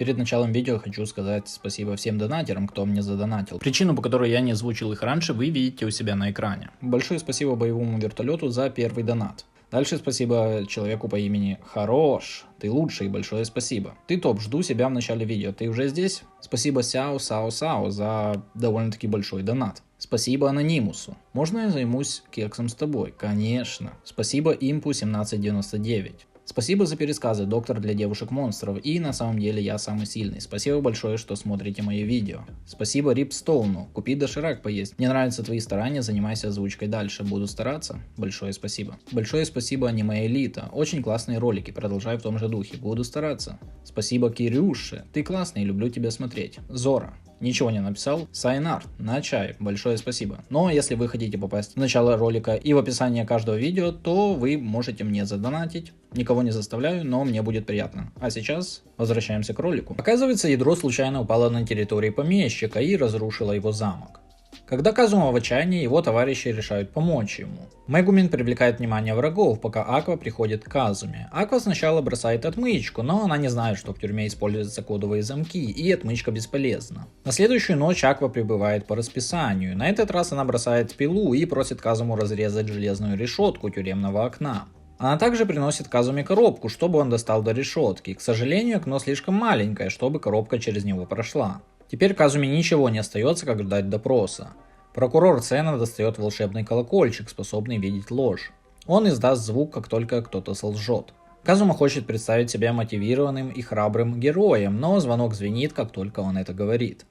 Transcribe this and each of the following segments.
Перед началом видео хочу сказать спасибо всем донатерам, кто мне задонатил. Причину, по которой я не озвучил их раньше, вы видите у себя на экране. Большое спасибо боевому вертолету за первый донат. Дальше спасибо человеку по имени Хорош. Ты лучший, большое спасибо. Ты топ, жду себя в начале видео. Ты уже здесь? Спасибо Сяо за довольно-таки большой донат. Спасибо Анонимусу. Можно я займусь кексом с тобой? Конечно. Спасибо Импу 1799. Спасибо за пересказы, доктор для девушек-монстров, и на самом деле я самый сильный. Спасибо большое, что смотрите мои видео. Спасибо Рипстоуну, купи доширак поесть. Мне нравятся твои старания, занимайся озвучкой дальше. Буду стараться. Большое спасибо. Большое спасибо Аниме Элита. Очень классные ролики, продолжай в том же духе. Буду стараться. Спасибо Кирюше. Ты классный, люблю тебя смотреть. Зора. Ничего не написал. Сайнарт. На чай. Большое спасибо. Но если вы хотите попасть в начало ролика и в описание каждого видео, то вы можете мне задонатить. Никого не заставляю, но мне будет приятно. А сейчас возвращаемся к ролику. Оказывается, ядро случайно упало на территории помещика и разрушило его замок. Когда Казума в отчаянии, его товарищи решают помочь ему. Мегумин привлекает внимание врагов, пока Аква приходит к Казуме. Аква сначала бросает отмычку, но она не знает, что в тюрьме используются кодовые замки, и отмычка бесполезна. На следующую ночь Аква прибывает по расписанию. На этот раз она бросает пилу и просит Казуму разрезать железную решетку тюремного окна. Она также приносит Казуме коробку, чтобы он достал до решетки. К сожалению, окно слишком маленькое, чтобы коробка через него прошла. Теперь Казуме ничего не остается, как ждать допроса. Прокурор Сена достает волшебный колокольчик, способный видеть ложь. Он издаст звук, как только кто-то солжет. Казума хочет представить себя мотивированным и храбрым героем, но звонок звенит, как только он это говорит.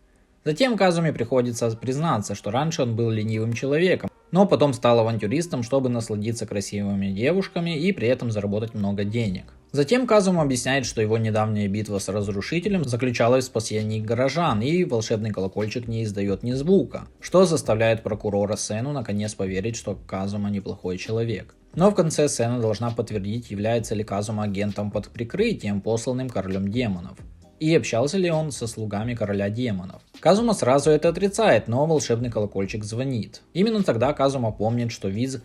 Затем Казуме приходится признаться, что раньше он был ленивым человеком, но потом стал авантюристом, чтобы насладиться красивыми девушками и при этом заработать много денег. Затем Казума объясняет, что его недавняя битва с разрушителем заключалась в спасении горожан, и волшебный колокольчик не издает ни звука, что заставляет прокурора Сену наконец поверить, что Казума неплохой человек. Но в конце Сена должна подтвердить, является ли Казума агентом под прикрытием, посланным королем демонов. И общался ли он со слугами короля демонов. Казума сразу это отрицает, но волшебный колокольчик звонит. Именно тогда Казума помнит, что Виз,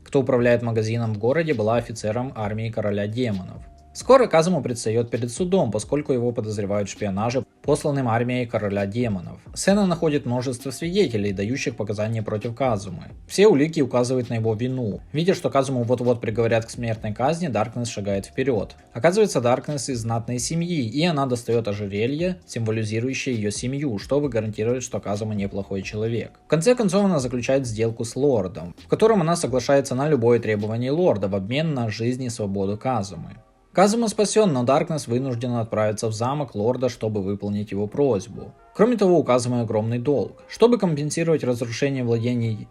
кто управляет магазином в городе, была офицером армии короля демонов. Скоро Казума предстает перед судом, поскольку его подозревают в шпионаже, посланным армией короля демонов. Сена находит множество свидетелей, дающих показания против Казумы. Все улики указывают на его вину. Видя, что Казуму вот-вот приговорят к смертной казни, Даркнесс шагает вперед. Оказывается, Даркнесс из знатной семьи, и она достает ожерелье, символизирующее ее семью, чтобы гарантировать, что Казума неплохой человек. В конце концов, она заключает сделку с лордом, в котором она соглашается на любое требование лорда в обмен на жизнь и свободу Казумы. Казума спасен, но Даркнесс вынуждена отправиться в замок лорда, чтобы выполнить его просьбу. Кроме того, у Казумы огромный долг. Чтобы компенсировать разрушение владений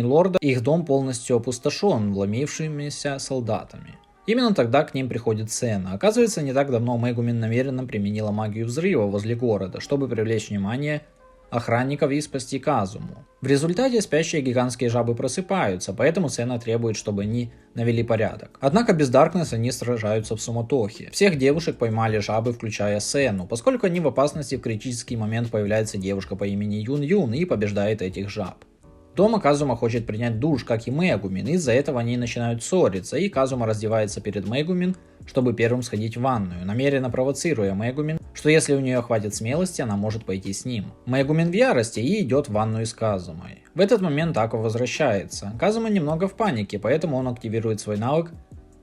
лорда, их дом полностью опустошен вломившимися солдатами. Именно тогда к ним приходит Сена. Оказывается, не так давно Мегумин намеренно применила магию взрыва возле города, чтобы привлечь внимание охранников и спасти Казуму. В результате спящие гигантские жабы просыпаются, поэтому Сена требует, чтобы они навели порядок. Однако без Даркнесса они сражаются в суматохе. Всех девушек поймали жабы, включая Сену. Поскольку они в опасности, в критический момент появляется девушка по имени Юн и побеждает этих жаб. Дома Казума хочет принять душ, как и Мегумин, из-за этого они начинают ссориться, и Казума раздевается перед Мегумин, чтобы первым сходить в ванную, намеренно провоцируя Мегумин, что если у нее хватит смелости, она может пойти с ним. Мегумин в ярости и идет в ванную с Казумой. В этот момент Аква возвращается. Казума немного в панике, поэтому он активирует свой навык,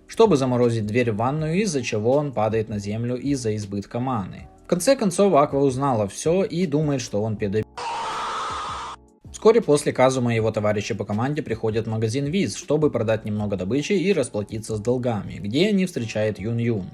чтобы заморозить дверь в ванную, из-за чего он падает на землю из-за избытка маны. В конце концов, Аква узнала все и думает, что он педофил. Вскоре после Казума и его товарищи по команде приходят в магазин Виз, чтобы продать немного добычи и расплатиться с долгами, где они встречают Юн.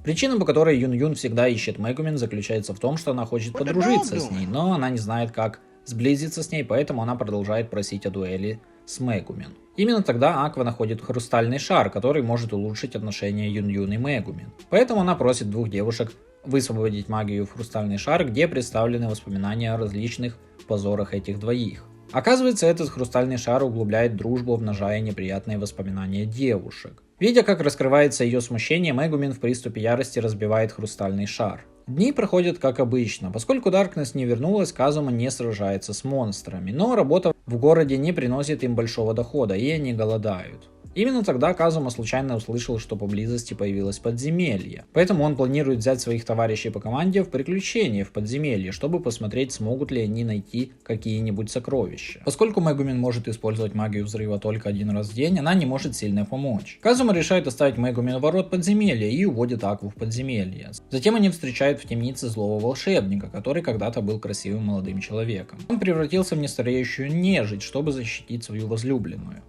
Причина, по которой Юн всегда ищет Мегумин, заключается в том, что она хочет подружиться с ней, но она не знает, как сблизиться с ней, поэтому она продолжает просить о дуэли с Мегумин. Именно тогда Аква находит хрустальный шар, который может улучшить отношения Юн и Мегумин. Поэтому она просит двух девушек высвободить магию в хрустальный шар, где представлены воспоминания о различных позорах этих двоих. Оказывается, этот хрустальный шар углубляет дружбу, обнажая неприятные воспоминания девушек. Видя, как раскрывается ее смущение, Мегумин в приступе ярости разбивает хрустальный шар. Дни проходят как обычно. Поскольку Даркнесс не вернулась, Казума не сражается с монстрами, но работа в городе не приносит им большого дохода, и они голодают. Именно тогда Казума случайно услышал, что поблизости появилось подземелье. Поэтому он планирует взять своих товарищей по команде в приключение в подземелье, чтобы посмотреть, смогут ли они найти какие-нибудь сокровища. Поскольку Мегумин может использовать магию взрыва только один раз в день, она не может сильно помочь. Казума решает оставить Мегумин у ворот подземелья и уводит Акву в подземелье. Затем они встречают в темнице злого волшебника, который когда-то был красивым молодым человеком. Он превратился в нестареющую нежить, чтобы защитить свою возлюбленную.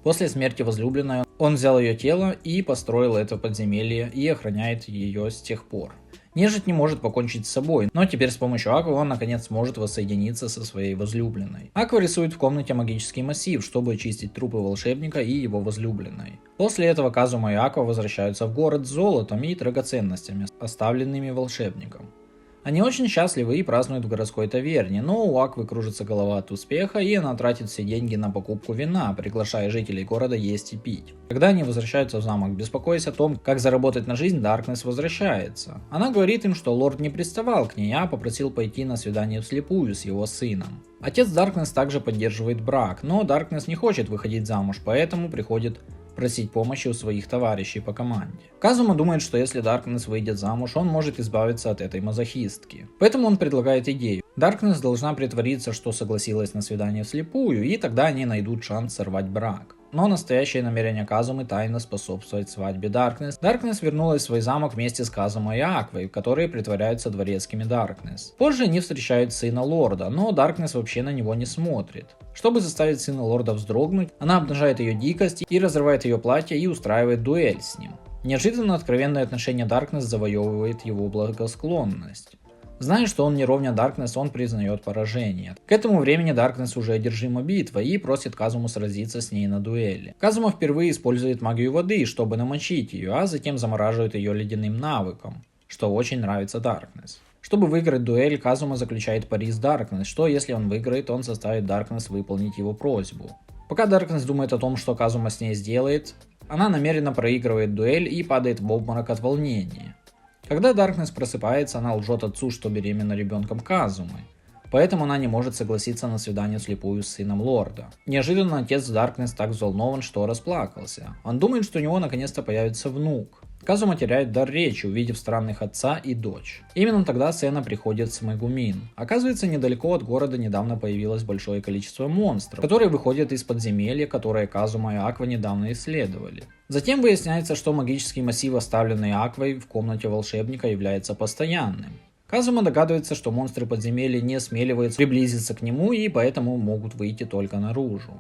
После смерти возлюбленной он взял ее тело и построил это подземелье и охраняет ее с тех пор. Нежить не может покончить с собой, но теперь с помощью Аквы он наконец сможет воссоединиться со своей возлюбленной. Аква рисует в комнате магический массив, чтобы очистить трупы волшебника и его возлюбленной. После этого Казума и Аква возвращаются в город с золотом и драгоценностями, оставленными волшебником. Они очень счастливы и празднуют в городской таверне, но у Аквы кружится голова от успеха, и она тратит все деньги на покупку вина, приглашая жителей города есть и пить. Когда они возвращаются в замок, беспокоясь о том, как заработать на жизнь, Даркнесс возвращается. Она говорит им, что лорд не приставал к ней, а попросил пойти на свидание вслепую с его сыном. Отец Даркнесс также поддерживает брак, но Даркнесс не хочет выходить замуж, поэтому приходит просить помощи у своих товарищей по команде. Казума думает, что если Даркнесс выйдет замуж, он может избавиться от этой мазохистки. Поэтому он предлагает идею. Даркнесс должна притвориться, что согласилась на свидание вслепую, и тогда они найдут шанс сорвать брак. Но настоящее намерение Казумы тайно способствовать свадьбе Даркнесс. Даркнесс вернулась в свой замок вместе с Казумой и Аквой, которые притворяются дворецкими Даркнесс. Позже они встречают сына лорда, но Даркнесс вообще на него не смотрит. Чтобы заставить сына лорда вздрогнуть, она обнажает ее дикость и разрывает ее платье и устраивает дуэль с ним. Неожиданно откровенное отношение Даркнесс завоевывает его благосклонность. Зная, что он не ровня Даркнесс, он признает поражение. К этому времени Даркнесс уже одержима битвой и просит Казуму сразиться с ней на дуэли. Казума впервые использует магию воды, чтобы намочить ее, а затем замораживает ее ледяным навыком, что очень нравится Даркнесс. Чтобы выиграть дуэль, Казума заключает пари с Даркнесс, что если он выиграет, он заставит Даркнесс выполнить его просьбу. Пока Даркнесс думает о том, что Казума с ней сделает, она намеренно проигрывает дуэль и падает в обморок от волнения. Когда Даркнесс просыпается, она лжет отцу, что беременна ребенком Казумы. Поэтому она не может согласиться на свидание вслепую с сыном лорда. Неожиданно отец Даркнесс так взволнован, что расплакался. Он думает, что у него наконец-то появится внук. Казума теряет дар речи, увидев странных отца и дочь. Именно тогда сцена приходит с Мегумин. Оказывается, недалеко от города недавно появилось большое количество монстров, которые выходят из подземелья, которое Казума и Аква недавно исследовали. Затем выясняется, что магический массив, оставленный Аквой в комнате волшебника, является постоянным. Казума догадывается, что монстры подземелья не осмеливаются приблизиться к нему и поэтому могут выйти только наружу.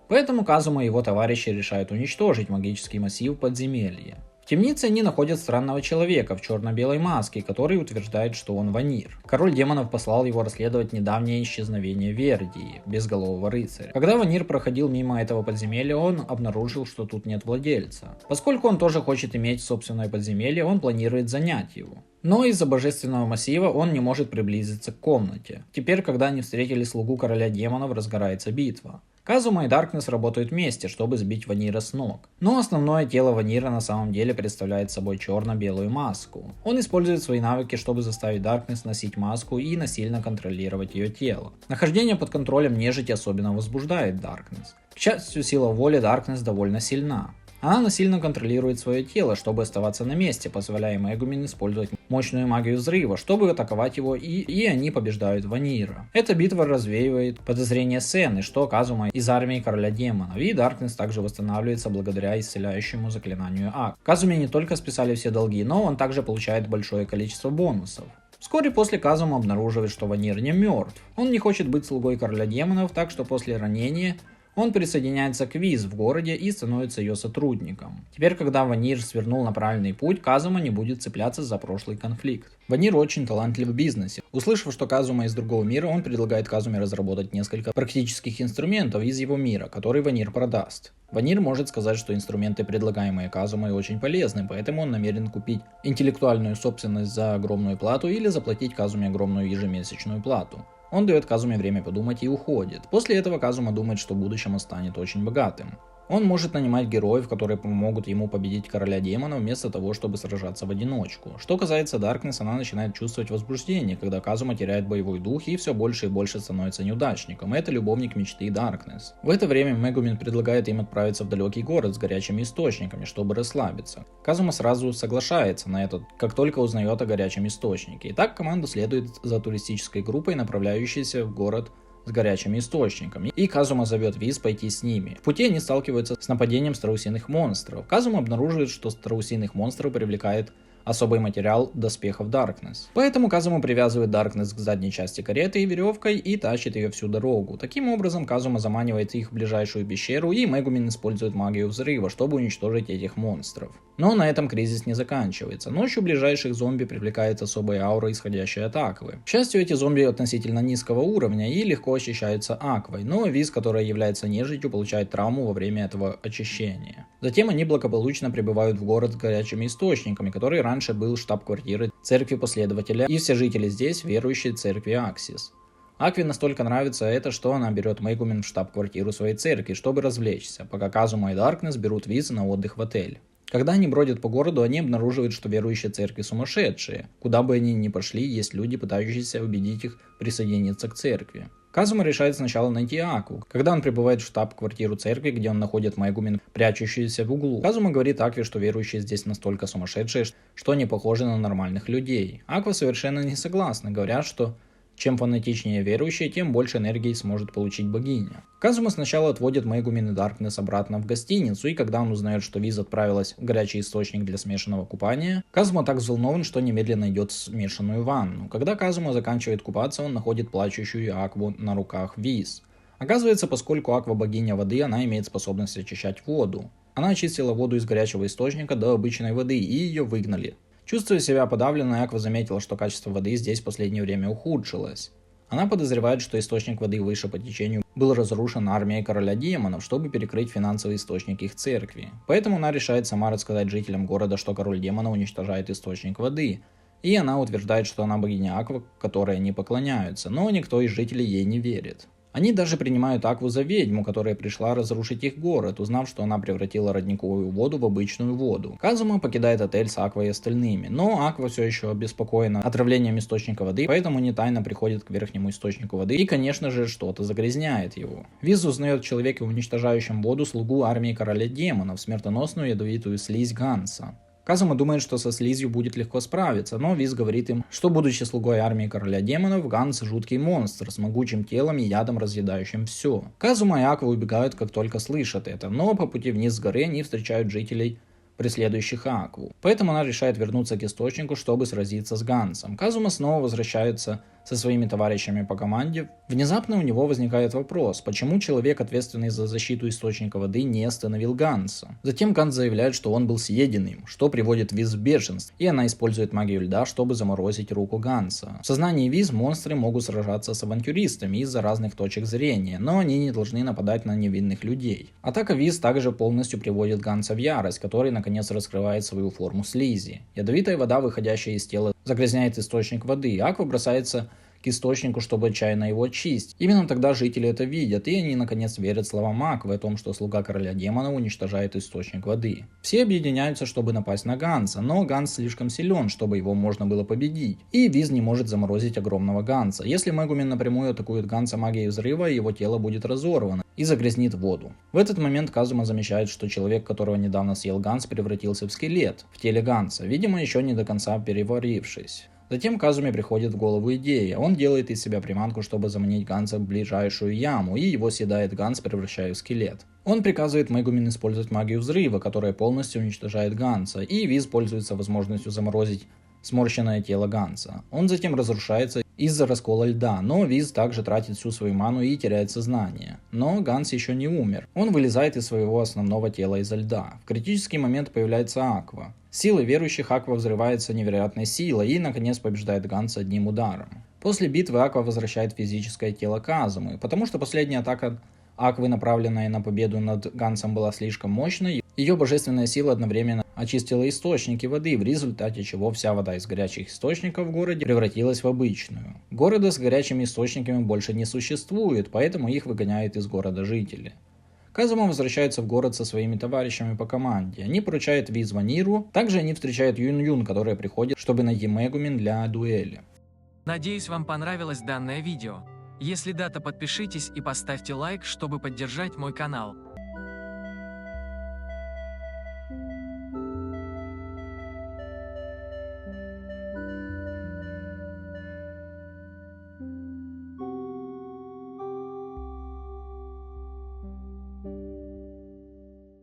Поэтому Казума и его товарищи решают уничтожить магический массив подземелья. В темнице они находят странного человека в черно-белой маске, который утверждает, что он Ванир. Король демонов послал его расследовать недавнее исчезновение Вердии, безголового рыцаря. Когда Ванир проходил мимо этого подземелья, он обнаружил, что тут нет владельца. Поскольку он тоже хочет иметь собственное подземелье, он планирует занять его. Но из-за божественного массива он не может приблизиться к комнате. Теперь, когда они встретили слугу короля демонов, разгорается битва. Казума и Даркнесс работают вместе, чтобы сбить Ванира с ног. Но основное тело Ванира на самом деле представляет собой черно-белую маску. Он использует свои навыки, чтобы заставить Даркнесс носить маску и насильно контролировать ее тело. Нахождение под контролем нежити особенно возбуждает Даркнесс. К счастью, сила воли Даркнесс довольно сильна. Она насильно контролирует свое тело, чтобы оставаться на месте, позволяя Мегумин использовать мощную магию взрыва, чтобы атаковать его, и они побеждают Ванира. Эта битва развеивает подозрения Сены, что Казума из армии короля демонов, и Даркнесс также восстанавливается благодаря исцеляющему заклинанию Ак. Казуме не только списали все долги, но он также получает большое количество бонусов. Вскоре после Казума обнаруживает, что Ванир не мертв. Он не хочет быть слугой короля демонов, так что после ранения он присоединяется к Виз в городе и становится ее сотрудником. Теперь, когда Ванир свернул на правильный путь, Казума не будет цепляться за прошлый конфликт. Ванир очень талантлив в бизнесе. Услышав, что Казума из другого мира, он предлагает Казуме разработать несколько практических инструментов из его мира, которые Ванир продаст. Ванир может сказать, что инструменты, предлагаемые Казумой, очень полезны, поэтому он намерен купить интеллектуальную собственность за огромную плату или заплатить Казуме огромную ежемесячную плату. Он дает Казуме время подумать и уходит. После этого Казума думает, что в будущем он станет очень богатым. Он может нанимать героев, которые помогут ему победить короля демонов, вместо того, чтобы сражаться в одиночку. Что касается Даркнесс, она начинает чувствовать возбуждение, когда Казума теряет боевой дух и все больше и больше становится неудачником. Это любовник мечты Даркнесс. В это время Мегумин предлагает им отправиться в далекий город с горячими источниками, чтобы расслабиться. Казума сразу соглашается на это, как только узнает о горячем источнике. И так команда следует за туристической группой, направляющейся в город с горячими источниками, и Казума зовет Виз пойти с ними. В пути они сталкиваются с нападением страусиных монстров. Казума обнаруживает, что страусиных монстров привлекает особый материал доспехов Даркнесс. Поэтому Казума привязывает Даркнесс к задней части кареты и веревкой и тащит ее всю дорогу. Таким образом, Казума заманивает их в ближайшую пещеру, и Мегумин использует магию взрыва, чтобы уничтожить этих монстров. Но на этом кризис не заканчивается. Ночью ближайших зомби привлекает особая аура, исходящая от Аквы. К счастью, эти зомби относительно низкого уровня и легко очищаются Аквой, но Виз, которая является нежитью, получает травму во время этого очищения. Затем они благополучно прибывают в город с горячими источниками, который раньше был штаб-квартирой церкви последователя, и все жители здесь верующие церкви Аксис. Акве настолько нравится это, что она берет Мегумин в штаб-квартиру своей церкви, чтобы развлечься, пока Казума и Даркнесс берут Виз на отдых в отель. Когда они бродят по городу, они обнаруживают, что верующие церкви сумасшедшие. Куда бы они ни пошли, есть люди, пытающиеся убедить их присоединиться к церкви. Казума решает сначала найти Акву. Когда он прибывает в штаб-квартиру церкви, где он находит Мегумин, прячущуюся в углу, Казума говорит Акве, что верующие здесь настолько сумасшедшие, что не похожи на нормальных людей. Аква совершенно не согласна, говоря, что чем фанатичнее верующие, тем больше энергии сможет получить богиня. Казума сначала отводит Мегумин и Даркнесс обратно в гостиницу, и когда он узнает, что Виз отправилась в горячий источник для смешанного купания, Казума так взволнован, что немедленно идет в смешанную ванну. Когда Казума заканчивает купаться, он находит плачущую Акву на руках Виз. Оказывается, поскольку Аква богиня воды, она имеет способность очищать воду. Она очистила воду из горячего источника до обычной воды, и ее выгнали. Чувствуя себя подавленной, Аква заметила, что качество воды здесь в последнее время ухудшилось. Она подозревает, что источник воды выше по течению был разрушен армией короля демонов, чтобы перекрыть финансовый источник их церкви. Поэтому она решает сама рассказать жителям города, что король демонов уничтожает источник воды. И она утверждает, что она богиня Аква, которой они поклоняются, но никто из жителей ей не верит. Они даже принимают Акву за ведьму, которая пришла разрушить их город, узнав, что она превратила родниковую воду в обычную воду. Казума покидает отель с Аквой и остальными, но Аква все еще обеспокоена отравлением источника воды, поэтому не тайно приходит к верхнему источнику воды и, конечно же, что-то загрязняет его. Виз узнает в человеке, уничтожающем воду, слугу армии короля демонов, смертоносную ядовитую слизь Ганса. Казума думает, что со слизью будет легко справиться, но Виз говорит им, что, будучи слугой армии короля демонов, Ганс жуткий монстр с могучим телом и ядом, разъедающим все. Казума и Аква убегают, как только слышат это, но по пути вниз с горы они встречают жителей, преследующих Акву. Поэтому она решает вернуться к источнику, чтобы сразиться с Гансом. Казума снова возвращается со своими товарищами по команде. Внезапно у него возникает вопрос, почему человек, ответственный за защиту источника воды, не остановил Ганса. Затем Ганс заявляет, что он был съеден им, что приводит Виз в бешенство, и она использует магию льда, чтобы заморозить руку Ганса. В сознании Виз монстры могут сражаться с авантюристами из-за разных точек зрения, но они не должны нападать на невинных людей. Атака Виз также полностью приводит Ганса в ярость, который наконец раскрывает свою форму слизи. Ядовитая вода, выходящая из тела, загрязняет источник воды, и Аква бросается к источнику, чтобы отчаянно его очистить. Именно тогда жители это видят, и они наконец верят словам Аквы о том, что слуга короля демона уничтожает источник воды. Все объединяются, чтобы напасть на Ганса, но Ганс слишком силен, чтобы его можно было победить, и Виз не может заморозить огромного Ганса. Если Мегумин напрямую атакует Ганса магией взрыва, его тело будет разорвано и загрязнит воду. В этот момент Казума замечает, что человек, которого недавно съел Ганс, превратился в скелет в теле Ганса, видимо, еще не до конца переварившись. Затем Казуме приходит в голову идея. Он делает из себя приманку, чтобы заманить Ганса в ближайшую яму, и его съедает Ганс, превращая в скелет. Он приказывает Мегумин использовать магию взрыва, которая полностью уничтожает Ганса, и Виз пользуется возможностью заморозить сморщенное тело Ганса. Он затем разрушается из-за раскола льда, но Виз также тратит всю свою ману и теряет сознание. Но Ганс еще не умер. Он вылезает из своего основного тела из-за льда. В критический момент появляется Аква. Силой верующих Аква взрывается невероятной силой и, наконец, побеждает Ганса одним ударом. После битвы Аква возвращает физическое тело Казумы, потому что последняя атака Аквы, направленная на победу над Гансом, была слишком мощной. Ее божественная сила одновременно очистила источники воды, в результате чего вся вода из горячих источников в городе превратилась в обычную. Города с горячими источниками больше не существует, поэтому их выгоняют из города жители. Казума возвращается в город со своими товарищами по команде. Они поручают Ви Звониру. Также они встречают Юн-Юн, которая приходит, чтобы найти Мегумин для дуэли. Надеюсь, вам понравилось данное видео. Если да, то подпишитесь и поставьте лайк, чтобы поддержать мой канал.